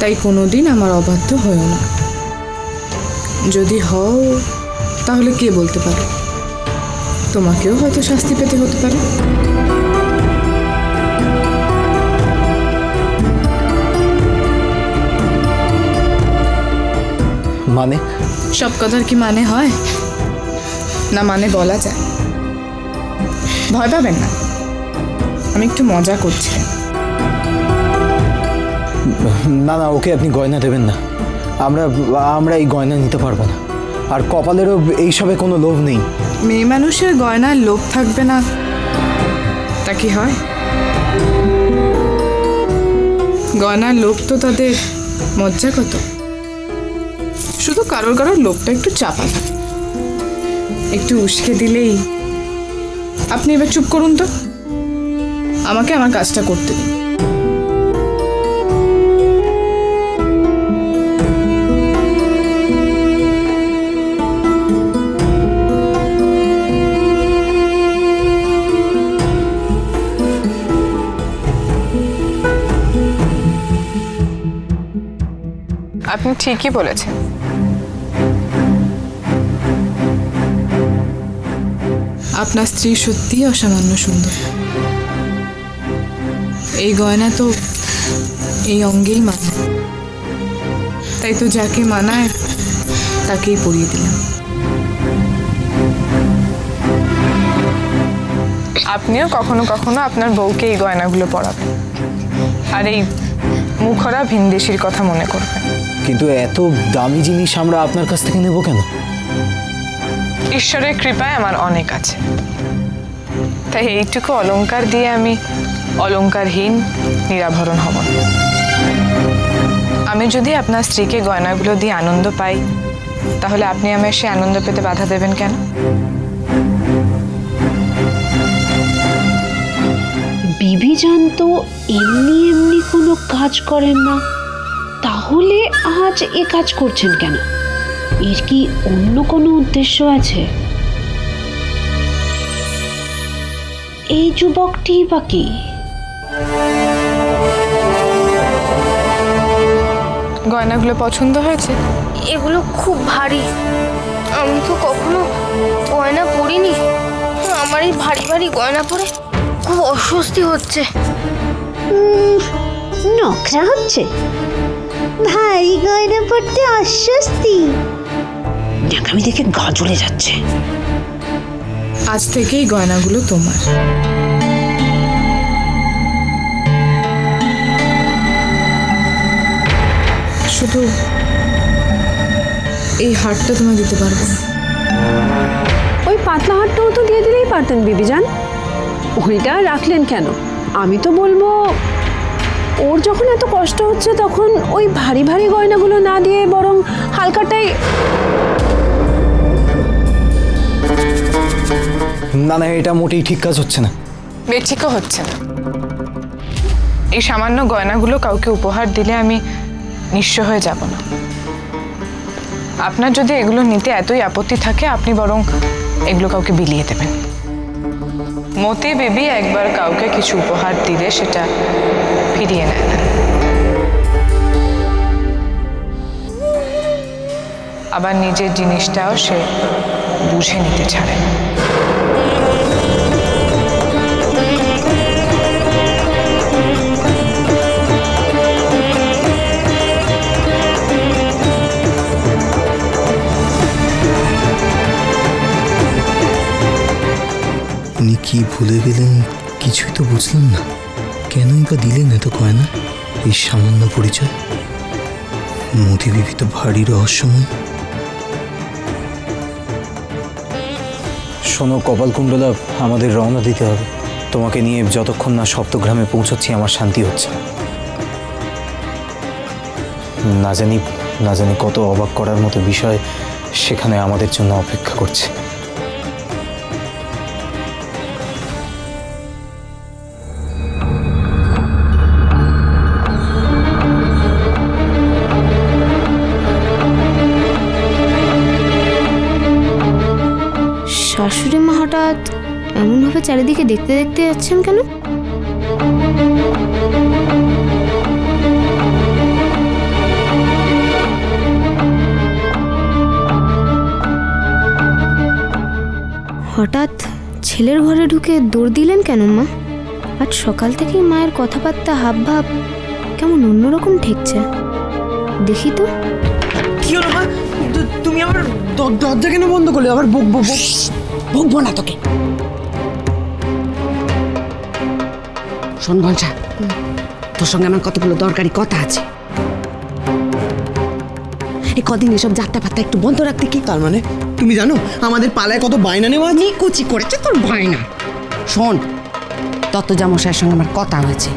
তাই কোনোদিন আমার অবাধ্য হয়েও না। যদি হও তাহলে কে বলতে পারে, তোমাকেও হয়তো শাস্তি পেতে হতে পারে। মানে? সব কথার কি মানে হয় না? মানে বলা যায়। ভয় পাবেন না, আমি একটু মজা করছি। না না, ওকে আপনি গয়না দেবেন না। আমরা এই গয়না নিতে পারবো না। আর কপালেরও এইসবে কোনো লোভ নেই। মেয়ে মানুষের গয়নার লোভ থাকবে না তা কি হয়? গয়নার লোভ তো তাদের মজ্জাগত। শুধু কারোর কারোর লোভটা একটু চাপা থাকে, একটু উস্কে দিলেই। আপনি এবার চুপ করুন তো, আমাকে আমার কাজটা করতে দিন। আপনি ঠিকই বলেছেন। আপনার স্ত্রী সত্যিই অসামান্য সুন্দর। এই গয়না তো এই অঙ্গেই মানায়, তাই তো যাকে মানায় তাকেই পরিয়ে দিলাম। আপনিও কখনো কখনো আপনার বউকে এই গয়নাগুলো পরাবেন, আর এই মুখরা ভিনদেশির কথা মনে করবেন। কিন্তু এত দামি জিনিস আমরা আপনার কাছ থেকে নেব কেন? ঈশ্বরের কৃপায় আমার অনেক আছে, তাই এইটুকু অলংকার দিয়ে আমি অলংকারহীন নিরাভরণ হব না। আমি যদি আপনার স্ত্রীকে গয়নাগুলো দিয়ে আনন্দ পাই, তাহলে আপনি আমার সে আনন্দ পেতে বাধা দেবেন কেন? বিবিজান তো এমনি এমনি কোনো কাজ করেন না, তাহলে আজ এ কাজ করছেন কেন? এর কি অন্য কোনো উদ্দেশ্য আছে? এই যুবকটি বা কি? গয়নাগুলো পছন্দ হয়েছে? এগুলো খুব ভারী, আমি তো কখনো গয়না পরিনি। আমার এই ভারী ভারী গয়না পরে খুব অস্বস্তি হচ্ছে। নখরা হচ্ছে? ভারী গয়না পরতে অস্বস্তি? ন্যাকামি দেখে গা জ্বলে যাচ্ছে। আজ থেকেই গয়নাগুলো তোমার। শুধু এই হারটা তোমায় দিতে পারবো না। ওই পাতলা হারটাও তো দিয়ে দিলেই পারতেন বিবিজান, ওইটা রাখলেন কেন? আমি তো বলবো, ওর যখন এত কষ্ট হচ্ছে তখন ওই ভারী ভারী গয়নাগুলো না দিয়ে বরং হালকাটাই। না না, এটা মোটেই ঠিক কাজ হচ্ছে না। বেঠিকও হচ্ছে না। এই সামান্য গয়নাগুলো কাউকে উপহার দিলে আমি নিঃস্ব হয়ে যাব না। আপনার যদি এগুলো নিতে এতই আপত্তি থাকে, আপনি বরং এগুলো কাউকে বিলিয়ে দেবেন। মতি বেবি একবার কাউকে কিছু উপহার দিলে সেটা ফিরিয়ে নেয় না, আবার নিজের জিনিসটাও সে বুঝে নিতে ছাড়ে না। উনি কি ভুলে গেলেন কিছুই তো বুঝলাম না। কেনই বা দিলেন এত গয়না? এই সামান্য পরিচয়? মতি বিবি তো ভারী রহস্যময়। শোনো কপালকুণ্ডলা, আমাদের রওনা দিতে হবে। তোমাকে নিয়ে যতক্ষণ না সপ্তগ্রামে পৌঁছাচ্ছি আমার শান্তি হচ্ছে। না জানি কত অবাক করার মতো বিষয় সেখানে আমাদের জন্য অপেক্ষা করছে। শাশুড়ি মা হঠাৎ এমনভাবে চারিদিকে দেখতে দেখতে যাচ্ছেন কেন? হঠাৎ ছেলের ঘরে ঢুকে দৌড় দিলেন কেন মা? আজ সকাল থেকেই মায়ের কথাবার্তা হাবভাব কেমন অন্যরকম ঠেকছে। দেখি তো। কি হলো মা? তুমি আবার দরজা কেন বন্ধ করলে? আবার বকবো না তোকে। শোন ঘন্টা, তোর সঙ্গে আমার কতগুলো দরকারি কথা আছে। এই কদিন এসব যাত্রা পাত্রা একটু বন্ধ রাখতে কি? তার মানে তুমি জানো আমাদের পালায় কত বায়না নেওয়া? কুচি করেছে তোর ভয় না। শোন, দত্তজামশাইয়ের সঙ্গে আমার কথা হয়েছে।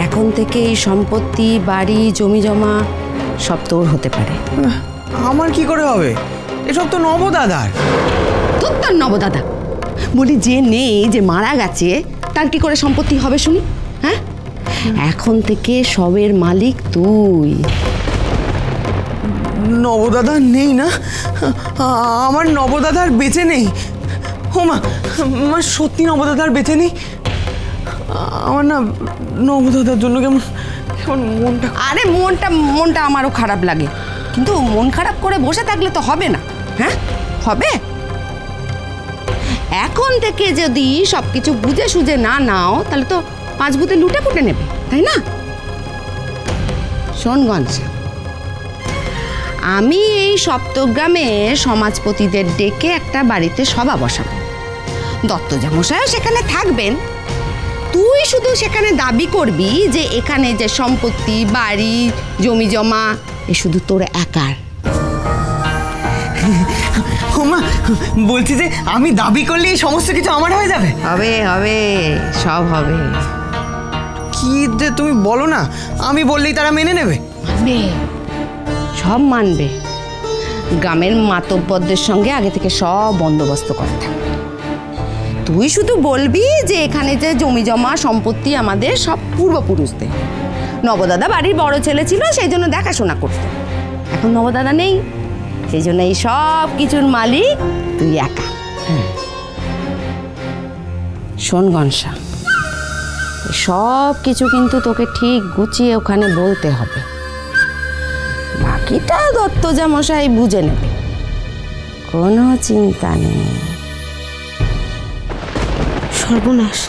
এখন থেকে এই সম্পত্তি, বাড়ি, জমি জমা সব তোর হতে পারে। আমার কি করে হবে? এসব তো নবদাদার। তোর তোর নবদাদা বলি, যে নেই, যে মারা গেছে, তার কি করে সম্পত্তি হবে শুনি? হ্যাঁ, এখন থেকে সবের মালিক তুই। নবদাদা নেই না? আমার নবদাদার বেঁচে নেই। ও মা, আমার সত্যি নবদাদার বেঁচে নেই। আমার না নবদাদার জন্য কেমন কেমন মনটা। আরে মনটা আমারও খারাপ লাগে, কিন্তু মন খারাপ করে বসে থাকলে তো হবে না। হ্যাঁ, হবে। এখন থেকে যদি সবকিছু বুঝে সুঝে না নাও, তাহলে তো 5 ভূতে লুটে পুটে নেবে, তাই না? শোনগঞ্জ, আমি এই সপ্তগ্রামে সমাজপতিদের ডেকে একটা বাড়িতে সভা বসাবো। দত্তজামশাইও সেখানে থাকবেন। তুই শুধু সেখানে দাবি করবি যে এখানে যে সম্পত্তি, বাড়ি, জমি জমা এ শুধু তোর একার। ওমা, বলছি যে আমি দাবি করলে এই সমস্ত কিছু আমার হয়ে যাবে? হবে হবে, সব হবে। কি যে তুমি বলো না, আমি বললেই তারা মেনে নেবে? মানবে, সব মানবে। গ্রামের মাতব্বরদের সঙ্গে আগে থেকে সব বন্দোবস্ত করা থাকবে। তুই শুধু বলবি যে এখানে যে জমি জমা সম্পত্তি আমাদের সব পূর্বপুরুষদের। নবদাদা বাড়ির বড় ছেলে ছিল, সেই জন্য দেখাশোনা করতে। এখন নবদাদা নেই, সেই জন্য এই সব কিছুর মালিক তুই একা। শোন গনসা, সব কিছু কিন্তু তোকে ঠিক গুছিয়ে ওখানে বলতে হবে। বাকিটা দত্তজামশাই বুঝে নেবে, কোনো চিন্তা নেই। সর্বনাশ,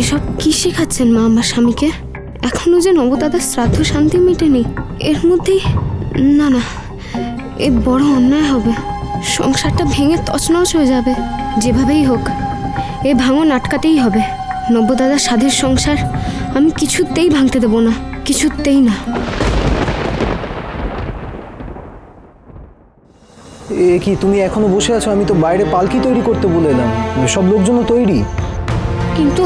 এসব কি শেখাচ্ছেন মা আমার স্বামীকে? এখনো যে নবদাদার শ্রাদ্ধ শান্তি মেটেনি, এর মধ্যেই না না, এ বড় অন্যায় হবে। সংসারটা ভেঙে তছনছ হয়ে যাবে। যেভাবেই হোক এ ভাঙন আটকাতেই হবে। নবদাদার সাধের সংসার আমি কিছুতেই ভাঙতে দেব না, কিছুতেই না। এ কি, তুমি এখনো বসে আছো? আমি তো বাইরে পালকি তৈরি করতে বলে এলাম, সব লোকজন তৈরি। কিন্তু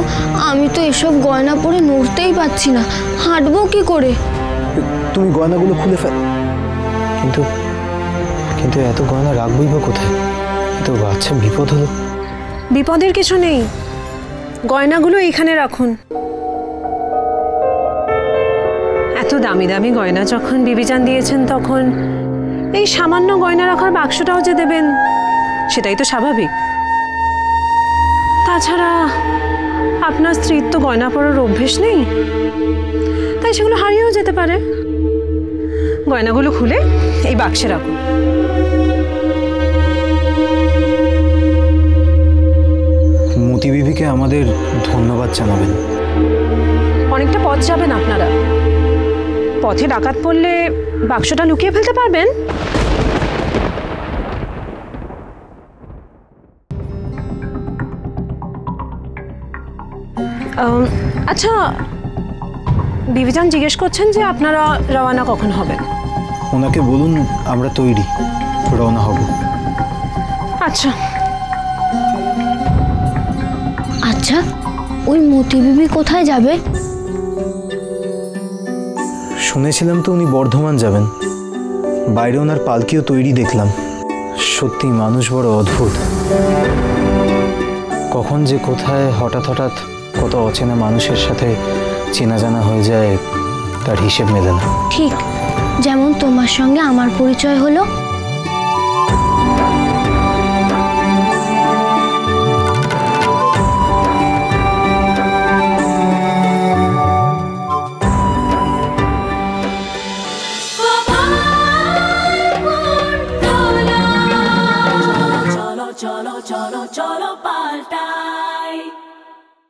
আমি তো এসব গয়না পরে নড়তেই পারছি না, হাঁটবো কি করে? তুমি গয়নাগুলো খুলে ফেল। কিন্তু কিন্তু এত গয়না রাখবই বা কোথায়? তো আচ্ছা, বিপদ হলো। বিপদের কিছু নেই, গয়নাগুলো এইখানে রাখুন। এত দামি দামি গয়না যখন বিবিজান দিয়েছেন, তখন এই সামান্য গয়না রাখার বাক্সটাও যে দেবেন, সেটাই তো স্বাভাবিক। তাছাড়া আপনার স্ত্রীর তো গয়না পরার অভ্যেস নেই, তাই সেগুলো হারিয়েও যেতে পারে। গয়নাগুলো খুলে এই বাক্সে রাখুন। মতি বিবিকে আমাদের ধন্যবাদ জানাবেন। অনেকটা পথ যাবেন আপনারা, পথে ডাকাত পড়লে বাক্সটা লুকিয়ে ফেলতে পারবেন। আচ্ছা, বিবিজান জিজ্ঞেস করছেন যে আপনারা রওনা কখন হবেন? ওনাকে বলুন আমরা তৈরি, রওনা হব। আচ্ছা আচ্ছা, ওই মতি বিবি কোথায় যাবে? শুনেছিলাম তো উনি বর্ধমান যাবেন। বাইরে ওনার পালকিও তৈরি দেখলাম। সত্যি মানুষ বড় অদ্ভুত, কখন যে কোথায় হঠাৎ হঠাৎ কত অচেনা মানুষের সাথে চেনা জানা হয়ে যায়, তার হিসেব মেলে না। ঠিক যেমন তোমার সঙ্গে আমার পরিচয় হলো। cholo cholo cholo, cholo, cholo, paltai.